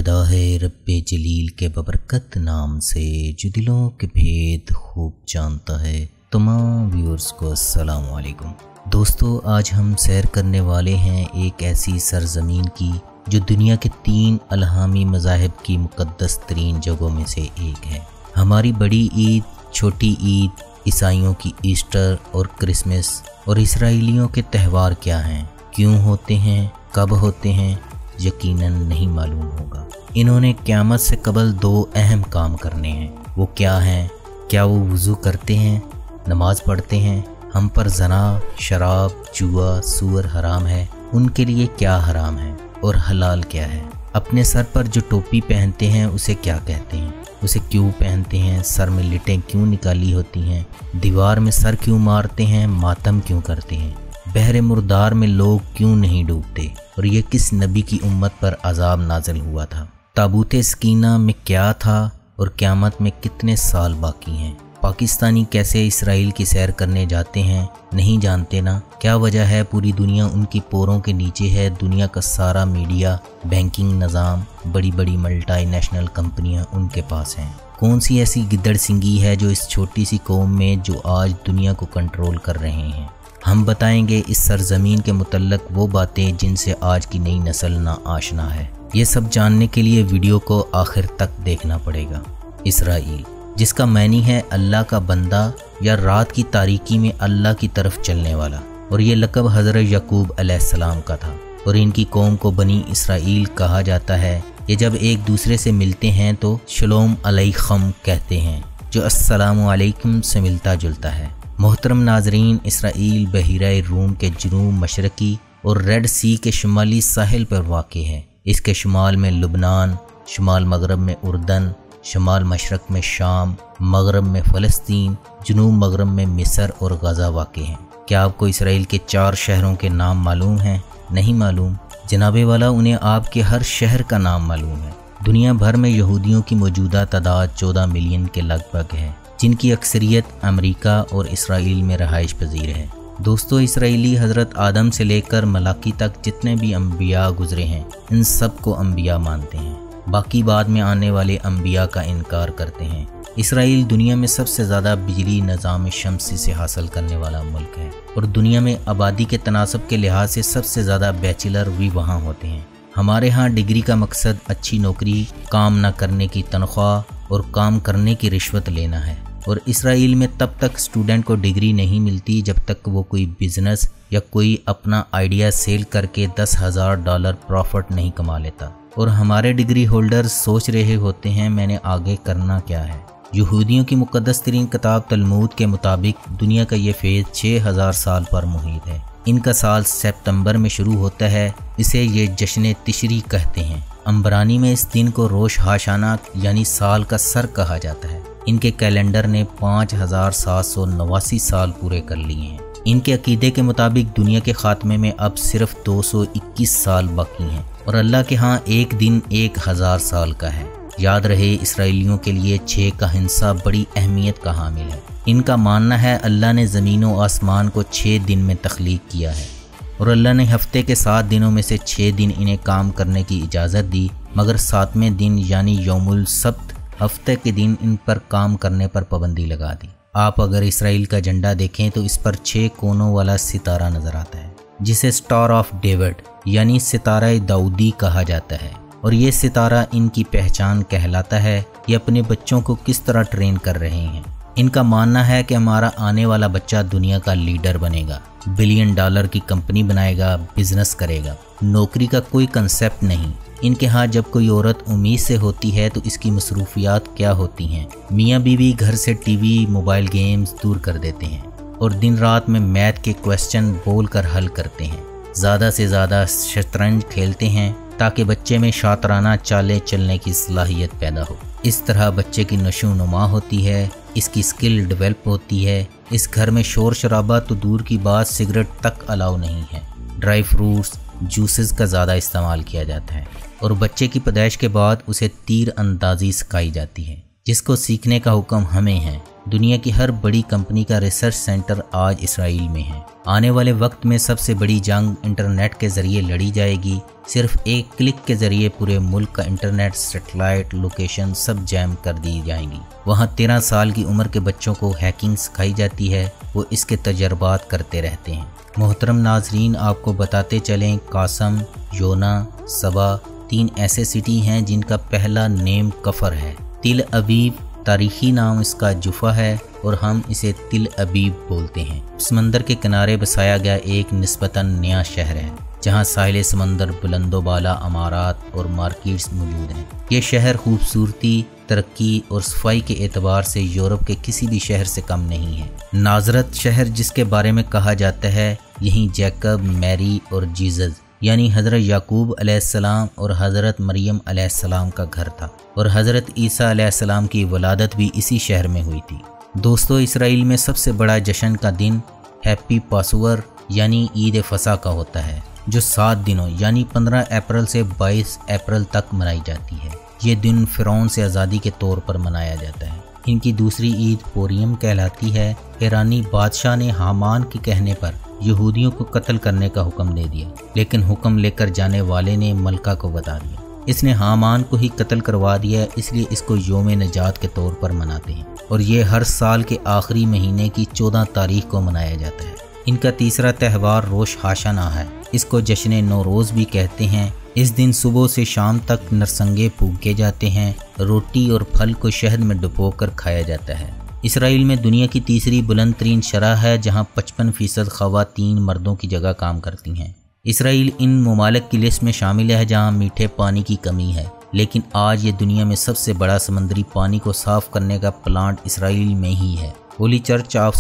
नदा है रब्बे जलील के बबरकत नाम से जो दिलों के भेद खूब जानता है। तमाम व्यूअर्स को अस्सलाम वालेकुम। दोस्तों, आज हम सैर करने वाले हैं एक ऐसी सरजमीन की जो दुनिया के 3 अलहामी मज़ाहिब की मुक़द्दस तरीन जगहों में से एक है। हमारी बड़ी ईद, छोटी ईद, ईसाइयों की ईस्टर और क्रिसमस और इसराइलियों के त्यौहार क्या हैं, क्यों होते हैं, कब होते हैं, यकीनन नहीं मालूम होगा। इन्होंने क़यामत से कबल 2 अहम काम करने हैं। वो क्या हैं? क्या वो वज़ू करते हैं, नमाज़ पढ़ते हैं? हम पर ज़ना, शराब, जुआ, सूअर हराम है। उनके लिए क्या हराम है और हलाल क्या है? अपने सर पर जो टोपी पहनते हैं उसे क्या कहते हैं? उसे क्यों पहनते हैं? सर में लिटें क्यों निकाली होती हैं? दीवार में सर क्यों मारते हैं? मातम क्यों करते हैं? बहरे मुर्दार में लोग क्यों नहीं डूबते? और ये किस नबी की उम्मत पर अजाब नाज़िल हुआ था? ताबूत सकीना में क्या था और क़यामत में कितने साल बाकी हैं? पाकिस्तानी कैसे इसराइल की सैर करने जाते हैं, नहीं जानते ना? क्या वजह है पूरी दुनिया उनकी पोरों के नीचे है? दुनिया का सारा मीडिया, बैंकिंग निज़ाम, बड़ी बड़ी मल्टीनेशनल कंपनियां उनके पास हैं। कौन सी ऐसी गिद्दड़ सिंगी है जो इस छोटी सी कौम में जो आज दुनिया को कंट्रोल कर रहे हैं? हम बताएंगे इस सरजमीन के मुतल्लक वो बातें जिनसे आज की नई नस्ल ना आशना है। ये सब जानने के लिए वीडियो को आखिर तक देखना पड़ेगा। इसराइल, जिसका मानी है अल्लाह का बंदा या रात की तारीकी में अल्लाह की तरफ चलने वाला, और ये लक़ब हज़रत याकूब अलैहिस्सलाम का था। और इनकी कौम को बनी इसराइल कहा जाता है। ये जब एक दूसरे से मिलते हैं तो शलोम अलैकुम कहते हैं, जो अस्सलामु अलैकुम से मिलता जुलता है। मोहतरम नाजरीन, इसराइल बहीरा रूम के जनूब मशरकी और रेड सी के शुमाली साहिल पर वाक़ है। इसके शुमाल में लुबनान, शुमाल मगरब में उर्दन, शुमाल मशरक में शाम, मगरब में फ़लस्तीन, जनूब मगरब में मिस्र और गज़ा वाक़ हैं। क्या आपको इसराइल के 4 शहरों के नाम मालूम हैं? नहीं मालूम? जनाबे वाला, उन्हें आपके हर शहर का नाम मालूम है। दुनिया भर में यहूदियों की मौजूदा तादाद 14 मिलियन के लगभग है, जिनकी अक्सरियत अमेरिका और इसराइल में रहाइश पजीर है। दोस्तों, इसराइली हज़रत आदम से लेकर मलाकी तक जितने भी अम्बिया गुजरे हैं, इन सब को अम्बिया मानते हैं। बाकी बाद में आने वाले अम्बिया का इनकार करते हैं। इसराइल दुनिया में सबसे ज़्यादा बिजली निज़ाम शमसी से हासिल करने वाला मुल्क है, और दुनिया में आबादी के तनासब के लिहाज से सबसे ज़्यादा बैचलर भी वहाँ होते हैं। हमारे यहाँ डिग्री का मकसद अच्छी नौकरी, काम न करने की तनख्वाह और काम करने की रिश्वत लेना है। और इसराइल में तब तक स्टूडेंट को डिग्री नहीं मिलती जब तक वो कोई बिजनेस या कोई अपना आइडिया सेल करके $10,000 प्रॉफिट नहीं कमा लेता। और हमारे डिग्री होल्डर्स सोच रहे होते हैं मैंने आगे करना क्या है। यहूदियों की मुक़द्दस तरीन किताब तलमूद के मुताबिक दुनिया का ये फेज़ 6000 साल पर मुहित है। इनका साल सितंबर में शुरू होता है। इसे ये जश्न तिशरी कहते हैं। अम्बरानी में इस दिन को रोश हाशाना यानी साल का सर कहा जाता है। इनके कैलेंडर ने 5789 साल पूरे कर लिए हैं। इनके अकीदे के मुताबिक दुनिया के ख़ात्मे में अब सिर्फ 221 साल बाकी हैं, और अल्लाह के यहाँ एक दिन 1000 साल का है। याद रहे, इसराइलियों के लिए 6 का हिस्सा बड़ी अहमियत का हामिल है। इनका मानना है अल्लाह ने ज़मीन व आसमान को 6 दिन में तख्लीक किया है, और अल्लाह ने हफ्ते के 7 दिनों में से 6 दिन इन्हें काम करने की इजाज़त दी, मगर 7वें दिन यानी यौमुल सब्त हफ्ते के दिन इन पर काम करने पर पाबंदी लगा दी। आप अगर इसराइल का झंडा देखें तो इस पर 6 कोनों वाला सितारा नज़र आता है, जिसे स्टार ऑफ डेविड यानी सितारा दाऊदी कहा जाता है। और ये सितारा इनकी पहचान कहलाता है। ये अपने बच्चों को किस तरह ट्रेन कर रहे हैं। इनका मानना है कि हमारा आने वाला बच्चा दुनिया का लीडर बनेगा, $1 बिलियन की कंपनी बनाएगा, बिजनेस करेगा। नौकरी का कोई कंसेप्ट नहीं। इनके यहाँ जब कोई औरत उम्मीद से होती है तो इसकी मसरूफियात क्या होती हैं। मियाँ बीवी घर से टीवी, मोबाइल गेम्स दूर कर देते हैं और दिन रात में मैथ के क्वेश्चन बोल कर हल करते हैं। ज़्यादा से ज़्यादा शतरंज खेलते हैं ताकि बच्चे में शातराना चालें चलने की सलाहियत पैदा हो। इस तरह बच्चे की नशो नुमा होती है, इसकी स्किल डेवलप होती है। इस घर में शोर शराबा तो दूर की बात, सिगरेट तक अलाउ नहीं है। ड्राई फ्रूट्स, जूसेस का ज़्यादा इस्तेमाल किया जाता है, और बच्चे की पैदाइश के बाद उसे तीर अंदाजी सिखाई जाती है। जिसको सीखने का हुक्म हमें है। दुनिया की हर बड़ी कंपनी का रिसर्च सेंटर आज इसराइल में है। आने वाले वक्त में सबसे बड़ी जंग इंटरनेट के ज़रिए लड़ी जाएगी। सिर्फ एक क्लिक के ज़रिए पूरे मुल्क का इंटरनेट, सैटेलाइट लोकेशन सब जैम कर दी जाएंगी। वहाँ 13 साल की उम्र के बच्चों को हैकिंग सिखाई जाती है, वो इसके तजर्बात करते रहते हैं। मोहतरम नाजरीन, आपको बताते चलें, कासम, योना, सबा 3 ऐसे सिटी हैं जिनका पहला नेम कफर है। तिल अबीब तारीखी नाम इसका जुफा है और हम इसे तिल अबीब बोलते हैं। समंदर के किनारे बसाया गया एक निस्बतन नया शहर है जहां साहिल समंदर, बुलंदोबाला अमारात और मार्केट्स मौजूद हैं। ये शहर खूबसूरती, तरक्की और सफाई के एतबार से यूरोप के किसी भी शहर से कम नहीं है। नाजरत शहर, जिसके बारे में कहा जाता है यहीं जैकब, मैरी और जीसस यानी हज़रत याकूब अलैहिस्सलाम और हज़रत मरियम अलैहिस्सलाम का घर था और हज़रत ईसा अलैहिस्सलाम की वलादत भी इसी शहर में हुई थी। दोस्तों, इसराइल में सबसे बड़ा जश्न का दिन हैप्पी पासोवर यानी ईद फसा का होता है, जो 7 दिनों यानी 15 अप्रैल से 22 अप्रैल तक मनाई जाती है। ये दिन फ़िरौन से आज़ादी के तौर पर मनाया जाता है। इनकी दूसरी ईद पोरियम कहलाती है। ईरानी बादशाह ने हामान के कहने पर यहूदियों को कत्ल करने का हुक्म दे दिया, लेकिन हुक्म लेकर जाने वाले ने मलका को बता दिया। इसने हामान को ही कत्ल करवा दिया, इसलिए इसको योम नजात के तौर पर मनाते हैं और ये हर साल के आखिरी महीने की 14 तारीख को मनाया जाता है। इनका तीसरा त्यौहार रोश हाशाना है। इसको जश्न नौरोज़ भी कहते हैं। इस दिन सुबह से शाम तक नरसंगे फूके जाते हैं। रोटी और फल को शहद में डुबोकर खाया जाता है। इसराइल में दुनिया की तीसरी बुलंद तरीन शरह है, जहां 55% ख़वातीन मर्दों की जगह काम करती हैं। इसराइल इन ममालिक की लिस्ट में शामिल है जहां मीठे पानी की कमी है, लेकिन आज ये दुनिया में सबसे बड़ा समंदरी पानी को साफ़ करने का प्लांट इसराइल में ही है। होली चर्च ऑफ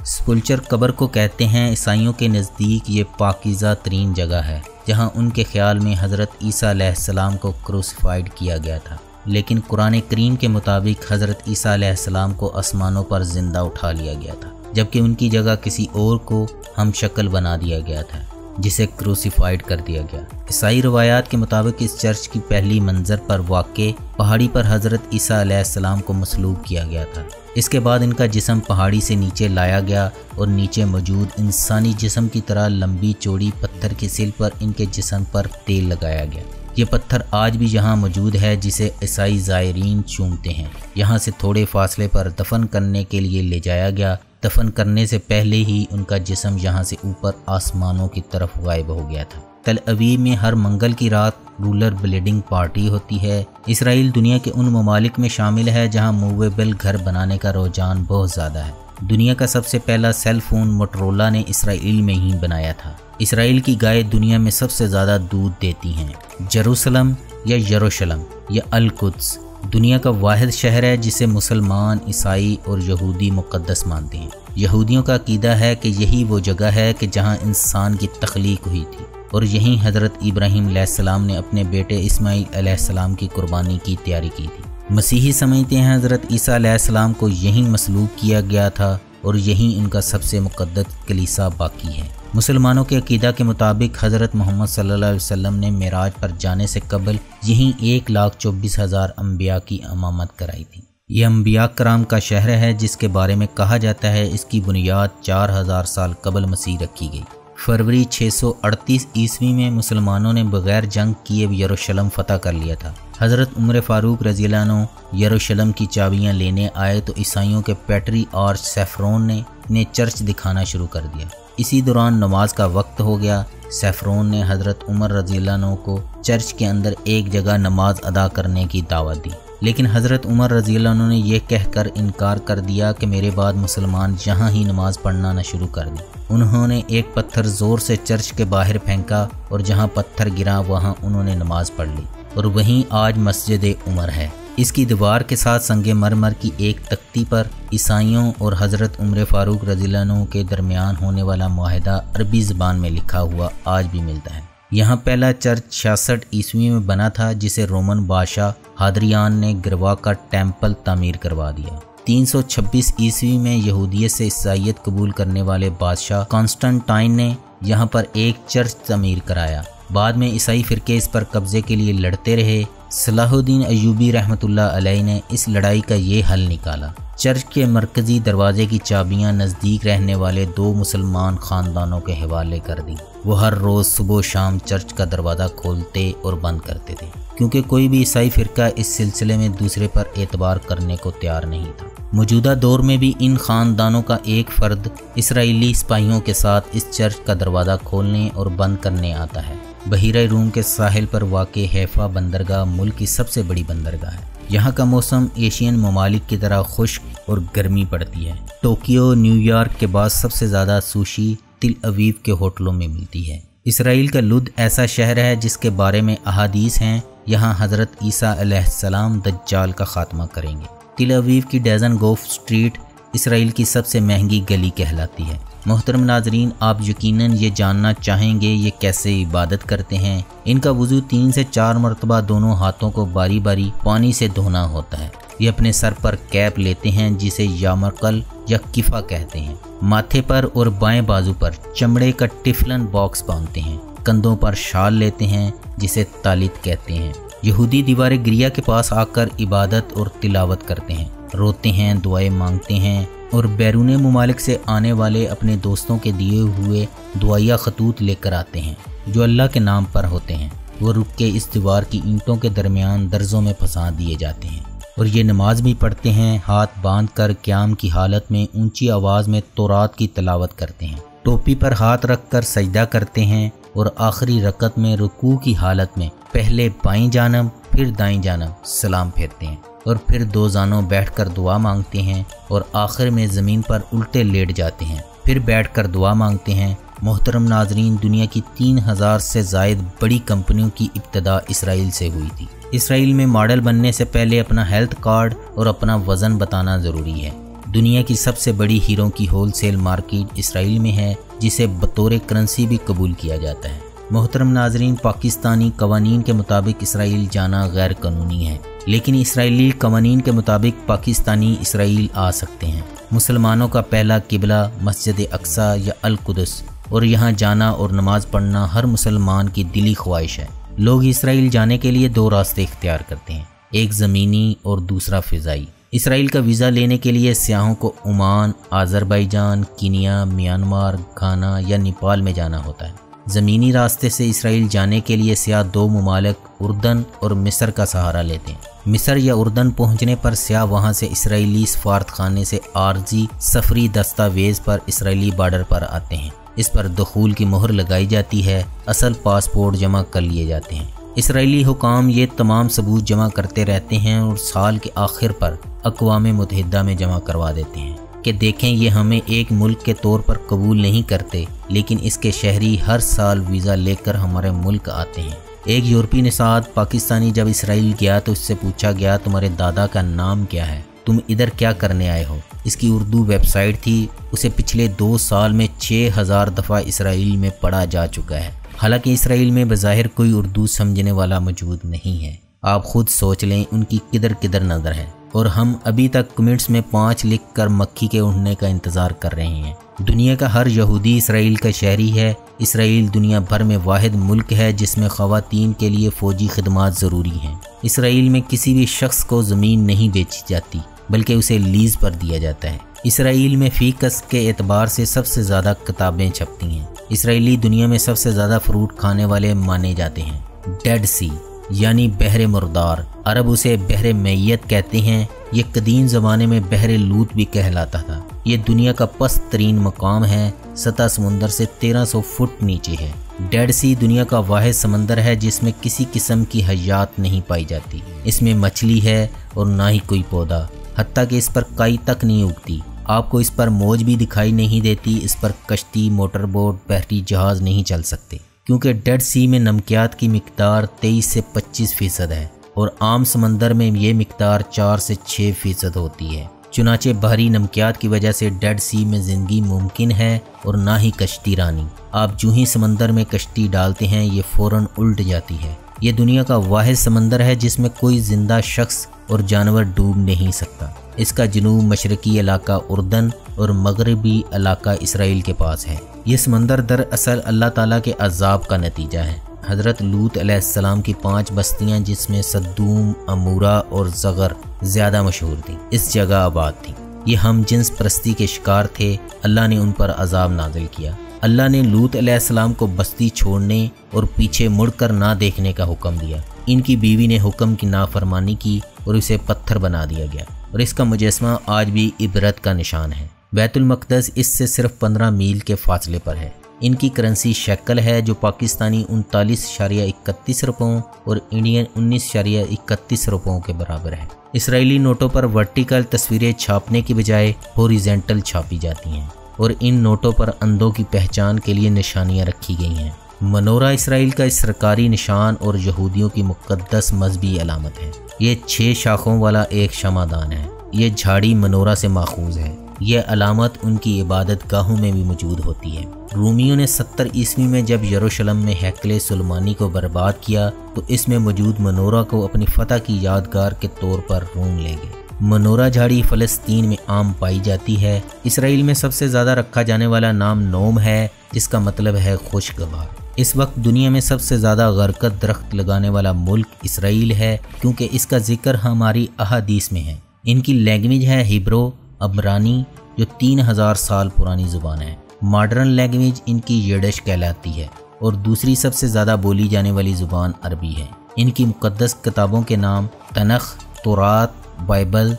स्पुल्चर कब्र को कहते हैं। ईसाइयों के नज़दीक ये पाकीज़ा तरीन जगह है जहां उनके ख्याल में हज़रत ईसा अलैहिस्सलाम को क्रूसिफाइड किया गया था, लेकिन कुरान करीम के मुताबिक हज़रत ईसा अलैहिस्सलाम को आसमानों पर ज़िंदा उठा लिया गया था, जबकि उनकी जगह किसी और को हम शक्ल बना दिया गया था जिसे क्रूसिफाइड कर दिया गया। ईसाई रवायात के मुताबिक इस चर्च की पहली मंजर पर वाक़े पहाड़ी पर हज़रत ईसा अलैहिस्सलाम को मसलूब किया गया था। इसके बाद इनका जिस्म पहाड़ी से नीचे लाया गया और नीचे मौजूद इंसानी जिस्म की तरह लंबी चौड़ी पत्थर की सिल पर इनके जिस्म पर तेल लगाया गया। ये पत्थर आज भी यहाँ मौजूद है, जिसे ईसाई ज़ायरीन चूमते हैं। यहाँ से थोड़े फासले पर दफन करने के लिए ले जाया गया। दफन करने से पहले ही उनका जिस्म यहाँ से ऊपर आसमानों की तरफ गायब हो गया था। तल अवीव में हर मंगल की रात रूलर ब्लेडिंग पार्टी होती है। इसराइल दुनिया के उन ममालिक में शामिल है जहाँ मूवेबल घर बनाने का रुझान बहुत ज़्यादा है। दुनिया का सबसे पहला सेल फोन मोटरोला ने इसराइल में ही बनाया था। इसराइल की गाय दुनिया में सबसे ज़्यादा दूध देती हैं। जेरूसलम या यरूशलम या अल कुद्स दुनिया का वाहिद शहर है जिसे मुसलमान, ईसाई और यहूदी मुक़द्दस मानते हैं। यहूदियों का अक़ीदा है कि यही वो जगह है कि जहाँ इंसान की तख्लीक हुई थी और यहीं हज़रत इब्राहीम अलैहिस्सलाम ने अपने बेटे इस्माईल अलैहिस्सलाम की कुर्बानी की तैयारी की थी। मसीही समझते हैं हज़रत ईसा अलैहिस्सलाम को यहीं मसलूब किया गया था और यहीं उनका सबसे मुक़द्दस कलीसा बाकी है। मुसलमानों के अक़ीदा के मुताबिक हज़रत मोहम्मद सल्लल्लाहु अलैहि वसल्लम ने मेराज पर जाने से कबल यहीं 1,24,000 अम्बिया की इमामत कराई थी। ये अम्बिया कराम का शहर है जिसके बारे में कहा जाता है इसकी बुनियाद 4000 साल कबल मसीह रखी गई। फरवरी 638 ईस्वी में मुसलमानों ने बग़ैर जंग किए यरूशलेम फ़तह कर लिया था। हज़रत उमर फ़ारूक रज़ियल्लाहु अन्हु यरूशलेम की चाबियां लेने आए तो ईसाइयों के पैट्री आर्च सैफरोन ने चर्च दिखाना शुरू कर दिया। इसी दौरान नमाज का वक्त हो गया। सैफरोन ने हज़रत उमर रज़ियल्लाहु अन्हु को चर्च के अंदर एक जगह नमाज अदा करने की दावत दी, लेकिन हज़रत उमर रज़ियल्लाहु अन्हु ने यह कहकर इनकार कर दिया कि मेरे बाद मुसलमान यहाँ ही नमाज पढ़ना न शुरू कर दें। उन्होंने एक पत्थर ज़ोर से चर्च के बाहर फेंका और जहाँ पत्थर गिरा वहाँ उन्होंने नमाज पढ़ ली और वहीं आज मस्जिद उमर है। इसकी दीवार के साथ संगे मरमर की एक तख्ती पर ईसाइयों और हज़रत उमर फ़ारूक रज़ियल्लाहु अन्हु के दरमियान होने वाला मुआहदा अरबी ज़बान में लिखा हुआ आज भी मिलता है। यहाँ पहला चर्च 66 ईस्वी में बना था जिसे रोमन बादशाह हादरियान ने गिरवा का टेम्पल तामीर करवा दिया। 326 ईस्वी में यहूदियत से ईसाईयत कबूल करने वाले बादशाह कॉन्स्टेंटाइन ने यहाँ पर एक चर्च तामीर कराया। बाद में ईसाई फ़िरके इस पर कब्ज़े के लिए लड़ते रहे। صلاح الدین ایوبی रहमतुल्लाह अलैह ने इस लड़ाई का ये हल निकाला। चर्च के मरकज़ी दरवाजे की चाबियां नज़दीक रहने वाले 2 मुसलमान ख़ानदानों के हवाले कर दी। वो हर रोज़ सुबह शाम चर्च का दरवाज़ा खोलते और बंद करते थे, क्योंकि कोई भी ईसाई फ़िरका इस सिलसिले में दूसरे पर एतबार करने को तैयार नहीं था। मौजूदा दौर में भी इन ख़ानदानों का एक फ़र्द इसराइली सिपाहियों के साथ इस चर्च का दरवाज़ा खोलने और बंद करने आता है। बहीरा रूम के साहिल पर वाक़ हैफा बंदरगाह मुल्क की सबसे बड़ी बंदरगाह है। यहाँ का मौसम एशियन ममालिक की तरह खुश्क और गर्मी पड़ती है। टोक्यो न्यूयॉर्क के बाद सबसे ज़्यादा सुशी तिल अवीव के होटलों में मिलती है। इसराइल का लुद ऐसा शहर है जिसके बारे में अहादीस हैं, यहाँ हज़रत ईसा अलैहिस्सलाम दज्जाल का ख़ात्मा करेंगे। तिल अवीव की डेज़न गोफ स्ट्रीट इसराइल की सबसे महंगी गली कहलाती है। मोहतरम नाजरीन, आप यकीनन ये जानना चाहेंगे ये कैसे इबादत करते हैं। इनका वज़ू 3 से 4 मरतबा दोनों हाथों को बारी बारी पानी से धोना होता है। ये अपने सर पर कैप लेते हैं जिसे यामरकल या किफ़ा कहते हैं। माथे पर और बाएं बाजू पर चमड़े का टिफलन बॉक्स बांधते हैं। कंधों पर शाल लेते हैं जिसे तालित कहते हैं। यहूदी दीवार गिरिया के पास आकर इबादत और तिलावत करते हैं, रोते हैं, दुआएं मांगते हैं और बैरून मुमालिक से आने वाले अपने दोस्तों के दिए हुए दुआया खतूत लेकर आते हैं जो अल्लाह के नाम पर होते हैं। वो रुक के इस दीवार की ईंटों के दरमियान दर्जों में फंसा दिए जाते हैं और ये नमाज भी पढ़ते हैं। हाथ बांध कर क़याम की हालत में ऊंची आवाज़ में तौरात की तिलावत करते हैं। टोपी पर हाथ रख कर सजदा करते हैं और आखिरी रकत में रुकू की हालत में पहले बाईं जानब फिर दाईं जानब सलाम फेरते हैं और फिर 2 जानों बैठकर दुआ मांगते हैं और आखिर में ज़मीन पर उल्टे लेट जाते हैं, फिर बैठकर दुआ मांगते हैं। मोहतरम नाजरीन, दुनिया की 3000 से ज़ायद बड़ी कंपनियों की इब्तिदा इसराइल से हुई थी। इसराइल में मॉडल बनने से पहले अपना हेल्थ कार्ड और अपना वज़न बताना ज़रूरी है। दुनिया की सबसे बड़ी हीरों की होलसेल मार्केट इसराइल में है, जिसे बतौर करेंसी भी कबूल किया जाता है। मोहतरम नाजरीन, पाकिस्तानी कवानीन के मुताबिक इसराइल जाना गैर कानूनी है, लेकिन इसराइली कवानीन के मुताबिक पाकिस्तानी इसराइल आ सकते हैं। मुसलमानों का पहला किबला मस्जिद अक्सा या अल कुदस और यहाँ जाना और नमाज पढ़ना हर मुसलमान की दिली ख्वाहिश है। लोग इसराइल जाने के लिए 2 रास्ते इख्तियार करते हैं, एक ज़मीनी और दूसरा फ़िज़ाई। इसराइल का वीज़ा लेने के लिए सियाहों को ओमान, आज़रबाईजान, कीनिया, म्यांमार, घाना या नेपाल में जाना होता है। ज़मीनी रास्ते से इसराइल जाने के लिए सियाह 2 ममालिक उर्दन और मिस्र का सहारा लेते हैं। मिस्र या उर्दन पहुंचने पर सियाह वहां से इसराइली सफारतखाने से आर्जी सफरी दस्तावेज़ पर इसराइली बॉर्डर पर आते हैं। इस पर दखूल की मोहर लगाई जाती है, असल पासपोर्ट जमा कर लिए जाते हैं। इसराइली हुकाम ये तमाम सबूत जमा करते रहते हैं और साल के आखिर पर अक़वाम मुत्तहिदा में जमा करवा देते हैं कि देखें, ये हमें एक मुल्क के तौर पर कबूल नहीं करते, लेकिन इसके शहरी हर साल वीज़ा लेकर हमारे मुल्क आते हैं। एक यूरोपी निसाद पाकिस्तानी जब इसराइल गया तो उससे पूछा गया, तुम्हारे दादा का नाम क्या है, तुम इधर क्या करने आए हो। इसकी उर्दू वेबसाइट थी, उसे पिछले 2 साल में 6000 दफ़ा इसराइल में पढ़ा जा चुका है। हालांकि इसराइल में बज़ाहिर कोई उर्दू समझने वाला मौजूद नहीं है। आप खुद सोच लें उनकी किधर किधर नज़र है, और हम अभी तक कमेंट्स में 5 लिख कर मक्खी के उड़ने का इंतज़ार कर रहे हैं। दुनिया का हर यहूदी इसराइल का शहरी है। इसराइल दुनिया भर में वाहिद मुल्क है जिसमें ख़वातीन के लिए फ़ौजी खिदमात ज़रूरी हैं। इसराइल में किसी भी शख्स को ज़मीन नहीं बेची जाती, बल्कि उसे लीज़ पर दिया जाता है। इसराइल में फ़ी कस के एतबार से सबसे ज़्यादा किताबें छपती हैं। इसराइली दुनिया में सबसे ज़्यादा फ्रूट खाने वाले माने जाते हैं। डेड सी यानी बहरे मुर्दार, अरब उसे बहरे मैयत कहते हैं। ये कदीम ज़माने में बहरे लूत भी कहलाता था। ये दुनिया का पस्त तरीन मकाम है, सतह समुंदर से 1300 फुट नीचे है। डेड सी दुनिया का वाहिद समंदर है जिसमें किसी किस्म की हयात नहीं पाई जाती। इसमें मछली है और ना ही कोई पौधा, हत्ता कि इस पर काई तक नहीं उगती। आपको इस पर मौज भी दिखाई नहीं देती। इस पर कश्ती, मोटर बोट, बहरी जहाज़ नहीं चल सकते, क्योंकि डेड सी में नमकियात की मिकदार 23 से 25% है और आम समंदर में ये मिकदार 4 से 6% होती है। चुनाचे बाहरी नमकियात की वजह से डेड सी में ज़िंदगी मुमकिन है और ना ही कश्ती रानी। आप जो ही समंदर में कश्ती डालते हैं ये फ़ौरन उल्ट जाती है। ये दुनिया का वाहिद समंदर है जिसमें कोई ज़िंदा शख्स और जानवर डूब नहीं सकता। इसका जनूब मशरकी इलाका उर्दन और मगरबी इलाका इसराइल के पास है। ये समंदर दरअसल अल्लाह ताला के अज़ाब का नतीजा है। حضرت لوط علیہ السلام کی 5 بستیاں جس میں صدوم، امورا اور زغر زیادہ مشہور تھیں اس جگہ آباد تھیں۔ یہ ہم جنس پرستی کے شکار تھے، اللہ نے ان پر عذاب نازل کیا۔ اللہ نے لوط علیہ السلام کو بستی چھوڑنے اور پیچھے مڑ کر نہ دیکھنے کا حکم دیا۔ ان کی بیوی نے حکم کی نافرمانی کی اور اسے پتھر بنا دیا گیا، اور اس کا مجسمہ آج بھی عبرت کا نشان ہے۔ بیت المقدس اس سے صرف 15 میل کے فاصلے پر ہے۔ ان کی کرنسی شیکل ہے جو پاکستانی 39.31 روپوں اور انڈین 19.31 روپوں کے برابر ہے۔ اسرائیلی نوٹوں پر ورٹیکل تصویریں چھاپنے کی بجائے ہورزینٹل چھاپی جاتی ہیں، اور ان نوٹوں پر اندھوں کی پہچان کے لیے نشانیاں رکھی گئی ہیں۔ منورہ اسرائیل کا سرکاری نشان اور یہودیوں کی مقدس مذہبی علامت ہے۔ یہ 6 شاخوں والا ایک شمعدان ہے۔ یہ جھاڑی منورہ سے ماخوذ ہے۔ یہ علامت ان کی عبادت گاہوں میں بھی موجود ہوتی ہے۔ رومیوں نے 70 عیسوی میں جب یروشلم میں ہیکل سلیمانی کو برباد کیا تو اس میں موجود منورہ کو اپنی فتح کی یادگار کے طور پر روم لے گئے۔ منورہ جھاڑی فلسطین میں عام پائی جاتی ہے۔ اسرائیل میں سب سے زیادہ رکھا جانے والا نام نوم ہے، جس کا مطلب ہے خوشگوار۔ اس وقت دنیا میں سب سے زیادہ غرقت درخت لگانے والا ملک اسرائیل ہے، کیونکہ اس کا ذکر ہماری احادیث میں ہے۔ ان کی لینگویج ہے ہیبرو عبرانی، جو 3000 سال پرانی زبان ہے۔ ماڈرن لینگویج ان کی یڈش کہلاتی ہے، اور دوسری سب سے زیادہ بولی جانے والی زبان عربی ہے۔ ان کی مقدس کتابوں کے نام تنخ، تورات، بائبل،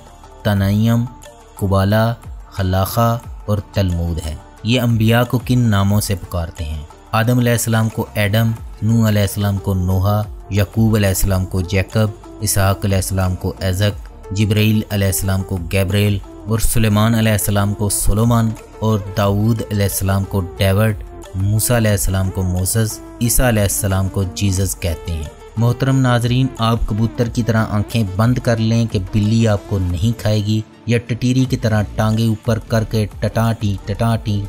تنائم، قبالہ، خلاقہ اور تلمود ہے۔ یہ انبیاء کو کن ناموں سے پکارتے ہیں؟ آدم علیہ السلام کو ایڈم، نوح علیہ السلام کو نوحہ، یعقوب علیہ السلام کو جیکب، اسحاق علیہ السلام کو ایزک، جبرائیل علیہ السلام کو گیبریل، اور سلیمان علیہ السلام کو سولومن، اور داؤد علیہ السلام کو ڈیوڈ، موسیٰ علیہ السلام کو موسیس، عیسیٰ علیہ السلام کو جیزس کہتے ہیں۔ محترم ناظرین، آپ کبوتر کی طرح آنکھیں بند کر لیں کہ بلی آپ کو نہیں کھائے گی، یا ٹٹیری کی طرح ٹانگیں اوپر کر کے ٹٹاٹی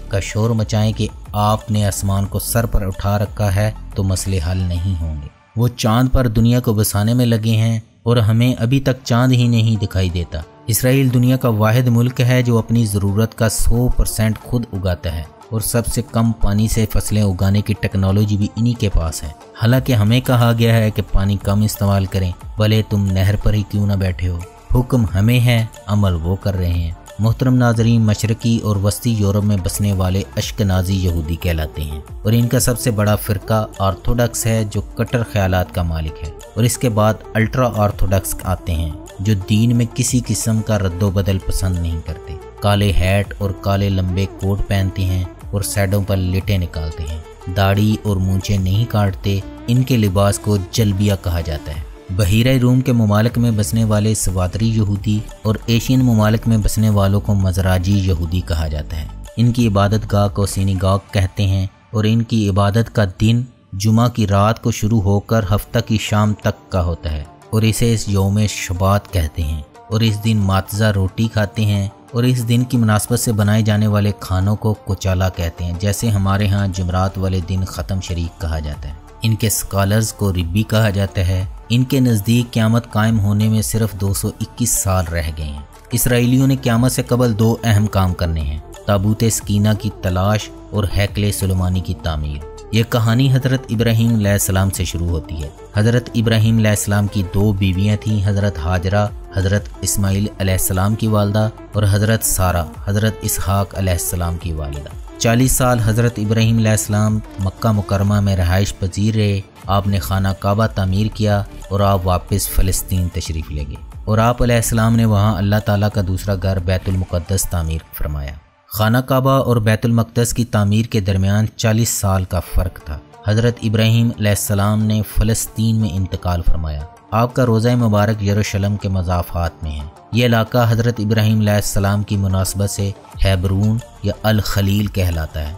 کا شور مچائیں کہ آپ نے آسمان کو سر پر اٹھا رکھا ہے، تو مسئلے حل نہیں ہوں گے۔ وہ چاند پر دنیا کو بسانے میں لگے ہیں، اور ہمیں ابھی تک چاند ہی نہیں دکھائی دیتا۔ اسرائیل دنیا کا واحد ملک ہے جو اپنی ضرورت کا 100% خود اگاتا ہے، اور سب سے کم پانی سے فصلیں اگانے کی ٹیکنالوجی بھی انہی کے پاس ہے۔ حالانکہ ہمیں کہا گیا ہے کہ پانی کم استعمال کریں، بھلے تم نہر پر ہی کیوں نہ بیٹھے ہو۔ حکم ہمیں ہے، عمل وہ کر رہے ہیں۔ محترم ناظرین، مشرقی اور وسطی یورپ میں بسنے والے اشکنازی یہودی کہلاتے ہیں، اور ان کا سب سے بڑا فرقہ آرتھوڈکس ہے جو کٹر خیالات کا مالک ہے، اور اس کے بعد الٹرا آرتھوڈکس آتے ہیں جو دین میں کسی قسم کا رد و بدل پسند نہیں کرتے۔ کالے ہیٹ اور کالے لمبے کوٹ پہنتے ہیں اور سیڈوں پر لٹیں نکالتے ہیں، داڑھی اور مونچھیں نہیں کاٹتے۔ ان کے لباس کو جلبیہ کہا جاتا ہے۔ بحیرہ روم کے ممالک میں بسنے والے سواتری یہودی اور ایشین ممالک میں بسنے والوں کو مزراجی یہودی کہا جاتا ہے۔ ان کی عبادت گاہ کو سینیگاگ کہتے ہیں، اور ان کی عبادت کا دن جمعہ کی رات کو شروع ہو کر ہفتہ کی شام تک کا ہوتا ہے، اور اسے اس یوم شبات کہتے ہیں، اور اس دن ماتزہ روٹی کھاتے ہیں، اور اس دن کی مناسبت سے بنائے جانے والے کھانوں کو کوچالا کہتے ہیں، جیسے ہمارے ہاں جمعرات والے دن ختم شریک کہا جاتا ہے۔ ان کے سکالرز کو ربی کہا جاتا ہے۔ ان کے نزدیک قیامت قائم ہونے میں صرف 221 سال رہ گئے ہیں۔ اسرائیلیوں نے قیامت سے قبل 2 اہم کام کرنے ہیں: تابوت سکینہ کی تلاش اور ہیکل سلیمانی کی تعمیر۔ یہ کہانی حضرت ابراہیم علیہ السلام سے شروع ہوتی ہے۔ حضرت ابراہیم علیہ السلام کی 2 بیویاں تھیں، حضرت ہاجرہ حضرت اسماعیل علیہ السلام کی والدہ، اور حضرت سارہ حضرت اسحاق علیہ السلام کی والدہ۔ 40 سال حضرت ابراہیم علیہ السلام مکہ مکرمہ میں رہائش پذیر رہے۔ آپ نے خانہ کعبہ تعمیر کیا، اور آپ واپس فلسطین تشریف لے گئے، اور آپ علیہ السلام نے وہاں اللہ تعالیٰ کا دوسرا گھر بیت المقدس تعمیر فرمایا۔ خانہ کعبہ اور بیت المقدس کی تعمیر کے درمیان 40 سال کا فرق تھا۔ حضرت ابراہیم علیہ السلام نے فلسطین میں انتقال فرمایا۔ آپ کا روضہ مبارک یروشلم کے مضافات میں ہے۔ یہ علاقہ حضرت ابراہیم علیہ السلام کی مناسبت سے ہیبرون یا الخلیل کہلاتا ہے۔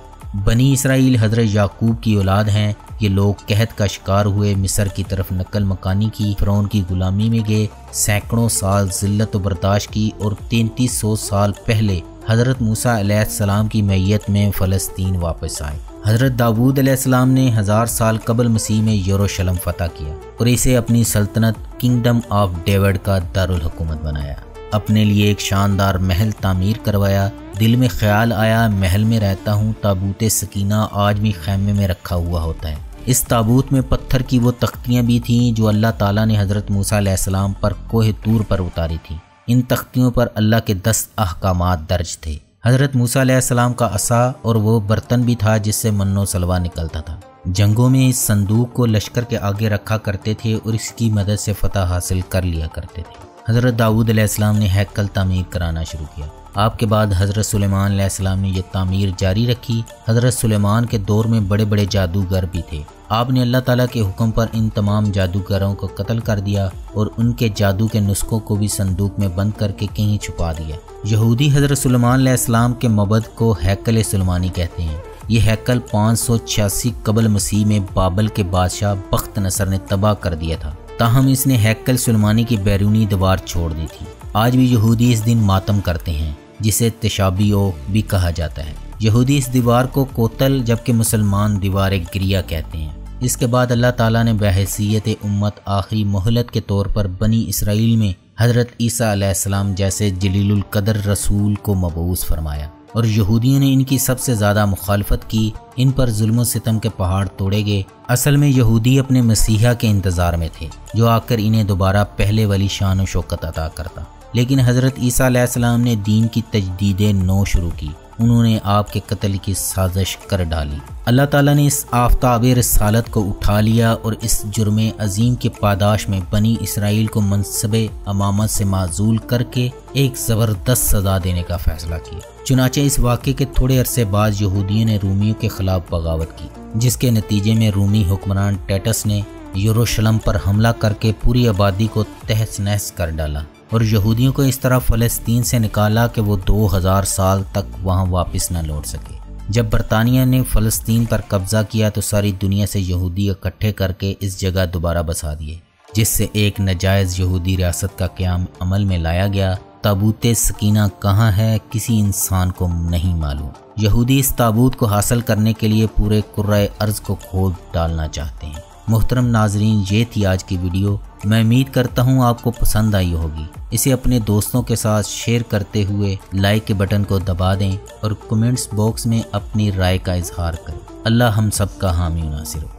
بنی اسرائیل حضرت یعقوب کی اولاد ہیں۔ یہ لوگ قحط کا شکار ہوئے، مصر کی طرف نقل مکانی کی، فرعون کی غلامی میں گئے، سینکڑوں سال ذلت و برداشت کی، اور 3300 سال پہلے حضرت موسیٰ علیہ السلام کی معیت میں فلسطین واپس آئے۔ حضرت داؤد علیہ السلام نے 1000 سال قبل مسیح میں یروشلم فتح کیا، اور اسے اپنی سلطنت کنگڈم آف ڈیوڈ کا دارالحکومت بنایا۔ اپنے لیے ایک شاندار محل تعمیر کروایا۔ دل میں خیال آیا، محل میں رہتا ہوں، تابوت سکینہ آج بھی خیمے میں رکھا ہوا ہوتا ہے۔ इस ताबूत में पत्थर की वो तख्तियाँ भी थीं जो अल्लाह ताला ने हज़रत मूसा अलैहिस्सलाम पर कोह तूर पर उतारी थी। इन तख्तियों पर अल्लाह के 10 अहकामात दर्ज थे। हज़रत मूसा अलैहिस्सलाम का असा और वो बर्तन भी था जिससे मन्नो सलवा निकलता था। जंगों में इस संदूक को लश्कर के आगे रखा करते थे और इसकी मदद से फतह हासिल कर लिया करते थे। हज़रत दाऊद अलैहिस्सलाम ने हैकल तामीर कराना शुरू किया। आपके बाद हज़रत सुलेमान अलैहिस्सलाम ने यह तामीर जारी रखी। हज़रत सुलेमान के दौर में बड़े बड़े जादूगर भी थे। आपने अल्लाह ताला के हुक्म पर इन तमाम जादूगरों को कत्ल कर दिया और उनके जादू के नुस्खों को भी संदूक में बंद करके कहीं छुपा दिया। यहूदी हज़रत सुलेमान अलैहिस्सलाम के मबद को हैकल सुलेमानी कहते हैं। ये हैकल 586 कबल मसीह में बाबल के बादशाह बख्त नसर ने तबाह कर दिया था। ताहम इसने हैकल सुलेमानी की बैरूनी दीवार छोड़ दी थी। आज भी यहूदी इस दिन मातम करते हैं जिसे तशाबियो भी कहा जाता है। यहूदी इस दीवार को कोतल जबकि मुसलमान दीवार गिरिया कहते हैं। इसके बाद अल्लाह ताला ने बहैसियत उम्मत आखिरी मोहलत के तौर पर बनी इसराइल में हज़रत ईसा अलैहिस्सलाम जैसे जलीलुल कदर रसूल को मबऊस फरमाया और यहूदियों ने इनकी सबसे ज़्यादा मुखालफत की। इन पर जुल्म सितम के पहाड़ तोड़े गए। असल में यहूदी अपने मसीहा के इंतज़ार में थे जो आकर इन्हें दोबारा पहले वाली शान व शौकत अता करता। लेकिन हज़रत ईसा अलैहिस्सलाम ने दीन की तजदीद नौ शुरू की। उन्होंने आपके कत्ल की साजिश कर डाली। अल्लाह ताला ने इस आफताब रिसालत को उठा लिया और इस जुर्म अजीम के पादाश में बनी इसराइल को मनसबे अमामत से माजूल करके एक ज़बरदस्त सज़ा देने का फ़ैसला किया। चुनाचे इस वाक़े के थोड़े अरसे बाद यहूदियों ने रूमियों के ख़िलाफ़ बगावत की, जिसके नतीजे में रूमी हुक्मरान टेटस ने यरूशलेम पर हमला करके पूरी आबादी को तहस नहस कर डाला और यहूदियों को इस तरह फ़लस्तीन से निकाला कि वो 2000 साल तक वहाँ वापस न लौट सके। जब बरतानिया ने फ़लस्तीन पर कब्ज़ा किया तो सारी दुनिया से यहूदी इकट्ठे करके इस जगह दोबारा बसा दिए, जिससे एक नाजायज़ यहूदी रियासत का क़याम अमल में लाया गया। ताबूत सकीना कहाँ है किसी इंसान को नहीं मालूम। यहूदी इस ताबूत को हासिल करने के लिए पूरे कुर्राए अर्ज़ को खोद डालना चाहते हैं। मोहतरम नाजरीन, ये थी आज की वीडियो। मैं उम्मीद करता हूँ आपको पसंद आई होगी। इसे अपने दोस्तों के साथ शेयर करते हुए लाइक के बटन को दबा दें और कमेंट्स बॉक्स में अपनी राय का इजहार करें। अल्लाह हम सब का हामी नासिर हो।